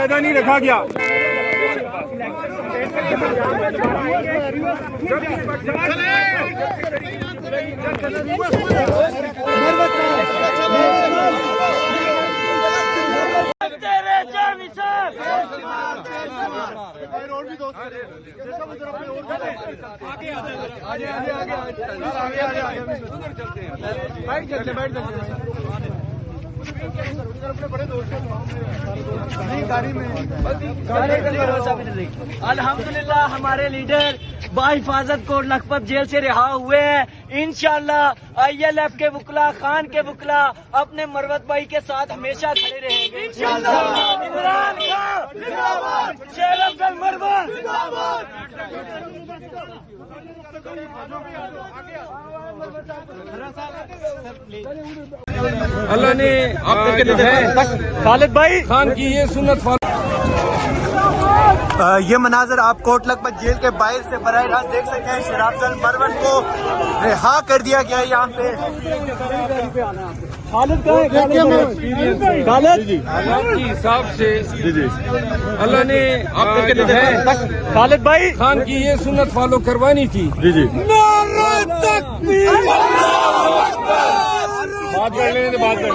ज्यादा नहीं रखा गया। अल्हम्दुलिल्लाह हमारे लीडर बाहिफाजत कोट लखपत जेल से रिहा हुए हैं। इंशाल्लाह ILF के वकला, खान के वकला अपने मरवत भाई के साथ हमेशा खड़े रहेंगे इंशाल्लाह। इमरान खान जिंदाबाद, शेर अफजल मरवत जिंदाबाद। अल्लाह ने खालिद भाई खान की ये सुन्नत ये मनाजर आप कोट लखपत जेल के बाहर से बराह रास्त देख सकते हैं। शेर अफजल मरवत को रिहा कर दिया गया है यहाँ पे। के हिसाब से अल्लाह ने खालिद भाई खान की ये सुन्नत फॉलो करवानी थी। बात कर लेने बात कर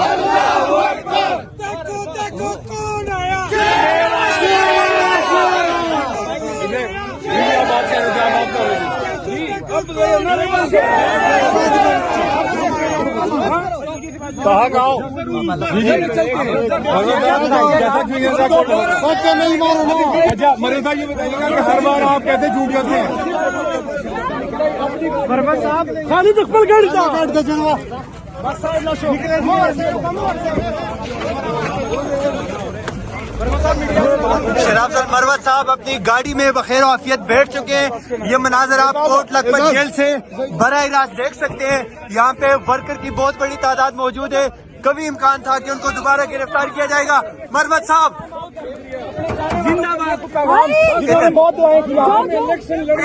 कहाँ गाँव मरेदा ये बताइएगा कि हर बार आप कैसे झूठ जाते हैं। खालिद इकबाल गढ़ शेर अफजल मरवत साहब अपनी गाड़ी में बखैर आफियत बैठ चुके हैं। ये मनाजर आप कोट लखपत जेल से बराह रास्त देख सकते हैं। यहाँ पे वर्कर की बहुत बड़ी तादाद मौजूद है। कभी इम्कान था कि उनको दोबारा गिरफ्तार किया जाएगा। मरवत साहब जिंदाबाद। एक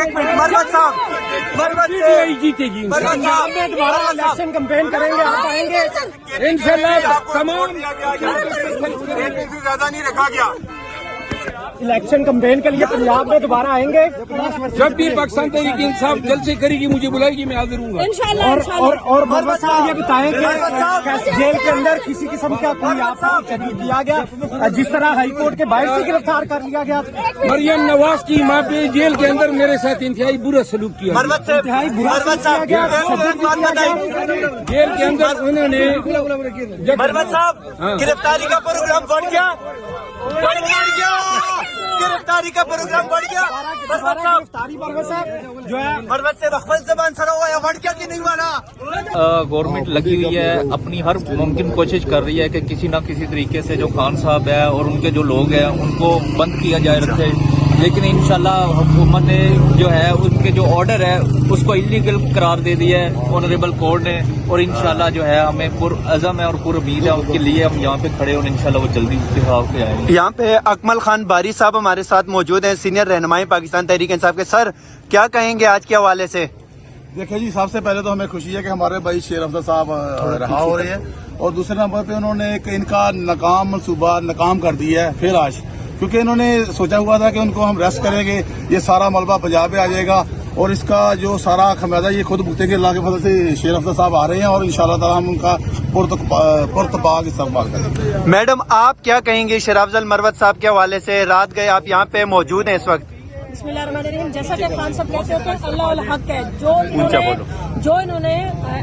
मिनट मरवत साहब, मरवत जीतेगी मरवत साहब दोबारा इलेक्शन कैंपेन करेंगे, आप आएंगे इंशाल्लाह। तमाम ज्यादा नहीं रखा गया। इलेक्शन कैंपेन के लिए पंजाब में दोबारा आएंगे। जब भी पाकिस्तान तहरीक इंसाफ जलसे करेगी मुझे बुलाएगी, मैं हाजिर हूँ। और मरवत साहब ये बताएं कि जेल के अंदर किसी किस्म का कोई आपको तकलीफ किया गया, जिस तरह हाई कोर्ट के बाहर से गिरफ्तार कर लिया गया। मरियम नवाज की माँ पे जेल के अंदर मेरे साथ इंतहाई बुरा सलूक किया। इंतहाई बुरा किया गया, जेल के अंदर उन्होंने मरवत साहब गिरफ्तारी का प्रोग्राम बढ़ गया, गिरफ्तारी का प्रोग्राम बढ़ गया। जो है मरवत से रखबत ज़बान सरा हुआ है, बढ़ गया कि नहीं बढ़ा? गवर्नमेंट लगी हुई है, अपनी हर मुमकिन कोशिश कर रही है कि किसी न किसी तरीके से जो खान साहब है और उनके जो लोग हैं उनको बंद किया जाए रखे। लेकिन इंशाल्लाह हुकूमत ने जो है उनके जो ऑर्डर है उसको इलीगल करार दे दिया है ऑनरेबल कोर्ट ने। और इंशाल्लाह जो है हमें पुरअज़म है और पूरी उम्मीद है उनके लिए हम यहाँ पे खड़े और इंशाल्लाह वो जल्दी रिहा हो जाएंगे। यहाँ पे अकमल खान बारी साहब हमारे साथ मौजूद हैं, सीनियर रहनुमाई पाकिस्तान तहरीक इंसाफ के। सर क्या कहेंगे आज के हवाले से? देखिए जी, सबसे पहले तो हमें खुशी है कि हमारे भाई शेर अफजल साहब रिहा हो रहे हैं, और दूसरे नंबर पे उन्होंने एक इनका नाकाम मनसूबा नाकाम कर दिया है फिर आज, क्योंकि इन्होंने सोचा हुआ था कि उनको हम रेस्ट करेंगे, ये सारा मलबा पंजाब में आ जाएगा और इसका जो सारा खमियाजा ये खुद भुगतेंगे। अल्लाह के फजल से शेर अफजल साहब आ रहे हैं और इंशाअल्लाह ताला हम उनका पुरतपाक इस्तकबाल करेंगे। मैडम आप क्या कहेंगे शेर अफजल मरवत साहब के हवाले से? रात गए आप यहाँ पे मौजूद हैं इस वक्त। बिस्मिल्लाहिर्रहमानिर्रहीम। जैसा कि खान साहब कहते होते हैं अल्लाह अल हक है। जो इन्होंने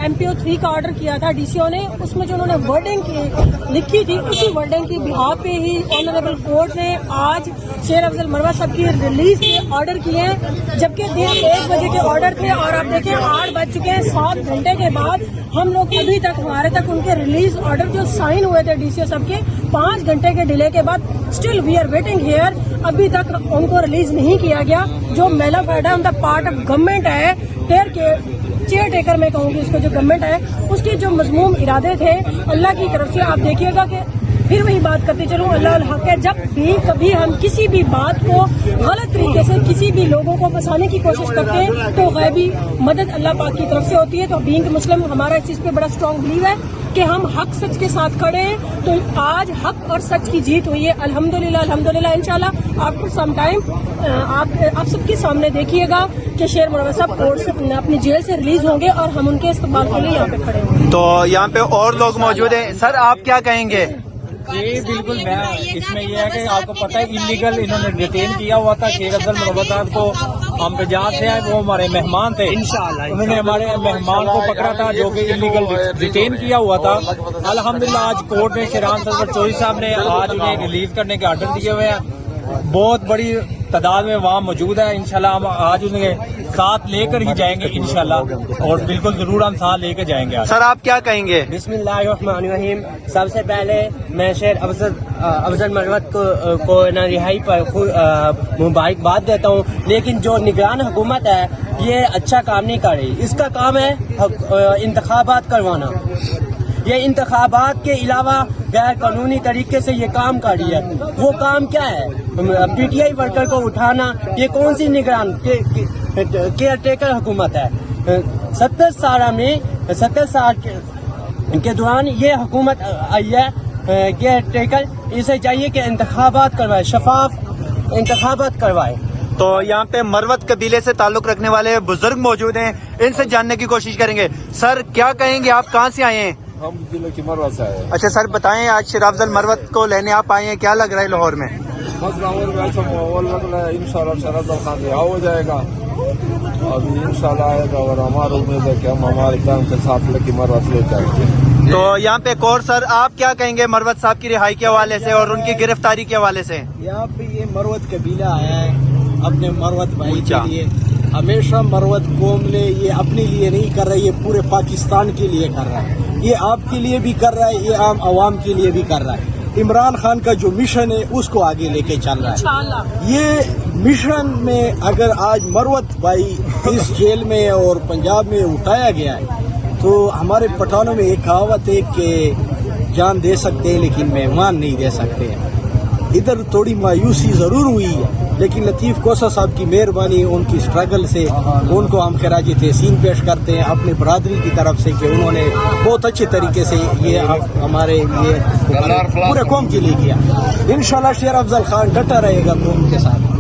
MPO 3 का ऑर्डर किया था DCO ने, उसमें जो उन्होंने वर्डिंग लिखी थी उसी वर्डिंग की बिहाफ पे ही ऑनरेबल कोर्ट ने आज शेर अफजल मरवत साहब की रिलीज के ऑर्डर किए हैं, जबकि दिन 1 बजे के ऑर्डर थे और अब देखिए 8 बज चुके हैं। 7 घंटे के बाद हम लोग अभी तक हमारे तक उनके रिलीज ऑर्डर जो साइन हुए थे DCO साहब के 5 घंटे के डिले के बाद still we are waiting here. अभी तक उनको रिलीज नहीं किया गया। जो मेलाफाइड है on the part of government है, चेयर टेकर मैं कहूँगी इसको, जो गवर्नमेंट है उसके जो मजमूम इरादे थे अल्लाह की तरफ से। आप देखिएगा कि फिर वही बात करते चलूँ, अल्लाह अल हक है। जब भी कभी हम किसी भी बात को गलत तरीके से किसी भी लोगों को फंसाने की कोशिश करते हैं तो गैबी मदद अल्लाह पाक की तरफ से होती है। तो बीइंग मुस्लिम हमारा इस चीज़ पे बड़ा स्ट्रॉन्ग बिलीव है कि हम हक सच के साथ खड़े हैं। तो आज हक और सच की जीत हुई है, अल्हम्दुलिल्लाह अल्हम्दुलिल्लाह। इंशाल्लाह आफ्टर सम टाइम आप सबके सामने देखिएगा कि शेर मुनव्वर साहब कोर्ट से अपनी जेल से रिलीज होंगे और हम उनके इस्तेमाल के लिए यहाँ पे खड़े होंगे। तो यहाँ पे और लोग मौजूद हैं। सर आप क्या कहेंगे? जी बिल्कुल, मैं इसमें यह है कि आपको पता है इलीगल इन्होंने डिटेन किया हुआ था शेर अफजल मुनव्वर साहब को। हम पंजाब से आए, वो हमारे मेहमान थे, उन्होंने हमारे मेहमान को पकड़ा था जो कि इलीगल डिटेन किया हुआ था। अल्हम्दुलिल्लाह आज कोर्ट ने शेरान सरवर चौधरी साहब ने आज उन्हें रिलीज करने के आर्डर दिए हुए हैं। बहुत बड़ी तादाद में वहाँ मौजूद है। इंशाल्लाह हम आज उन्हें साथ लेकर ही जाएंगे इंशाल्लाह, और बिल्कुल जरूर हम साथ लेकर जाएंगे आज। सर आप क्या कहेंगे? बिस्मिल्लाहिर्रहमानिर्रहीम। सबसे पहले मैं शेर अफजल मरवत को ना रिहाई पर मुबारकबाद देता हूँ, लेकिन जो निगरान हुकूमत है ये अच्छा काम नहीं कर रही। इसका काम है इंतखाबात करवाना। ये इंतखाबात के अलावा गैर कानूनी तरीके से ये काम कर रही है। वो काम क्या है? पीटीआई वर्कर को उठाना। ये कौन सी निगरान केयर टेकर हुकूमत है? 70 साल के दौरान ये हुकूमत आई है केयर टेकर। इसे चाहिए कि इंतखाबात करवाए, शफाफ इंतखाबात करवाए। तो यहाँ पे मरवत कबीले से ताल्लुक रखने वाले बुजुर्ग मौजूद हैं, इनसे जानने की कोशिश करेंगे। सर क्या कहेंगे, आप कहाँ से आए हैं? हम जिले की मरवत से आए। अच्छा सर बताएं, आज शेर अफजल मरवत को लेने आप आए हैं, क्या लग रहा है लाहौर में? बस लाहौर में ऐसा माहौल लग रहा है, इंशाल्लाह शेर अफजल खान रिहा हो जाएगा। अभी इंशाल्लाह आएगा और हमारा उम्मीद है कि हम हमारे काम के साथ लेके मरवत ले जाएंगे। तो यहाँ पे एक और सर आप क्या कहेंगे मरवत साहब की रिहाई के हवाले से और उनकी गिरफ्तारी के हवाले से? यहाँ पे ये मरवत कबीला आया है अपने मरवत भाई के लिए। हमेशा मरवत कौम ने ये अपने लिए नहीं कर रहा है, ये पूरे पाकिस्तान के लिए कर रहा है। ये आपके लिए भी कर रहा है, ये आम आवाम के लिए भी कर रहा है। इमरान खान का जो मिशन है उसको आगे लेके चल रहा है। ये मिशन में अगर आज मरवत भाई इस जेल में और पंजाब में उठाया गया है तो हमारे पठानों में एक कहावत है कि जान दे सकते हैं लेकिन मेहमान नहीं दे सकते हैं। इधर थोड़ी मायूसी जरूर हुई है, लेकिन लतीफ कोसा साहब की मेहरबानी, उनकी स्ट्रगल से उनको हम खराज तहसीन पेश करते हैं अपनी बरादरी की तरफ से कि उन्होंने बहुत अच्छे तरीके से ये हमारे लिए पूरे कौम के लिए किया। इंशाल्लाह शेर अफजल खान डटा रहेगा कौम के साथ।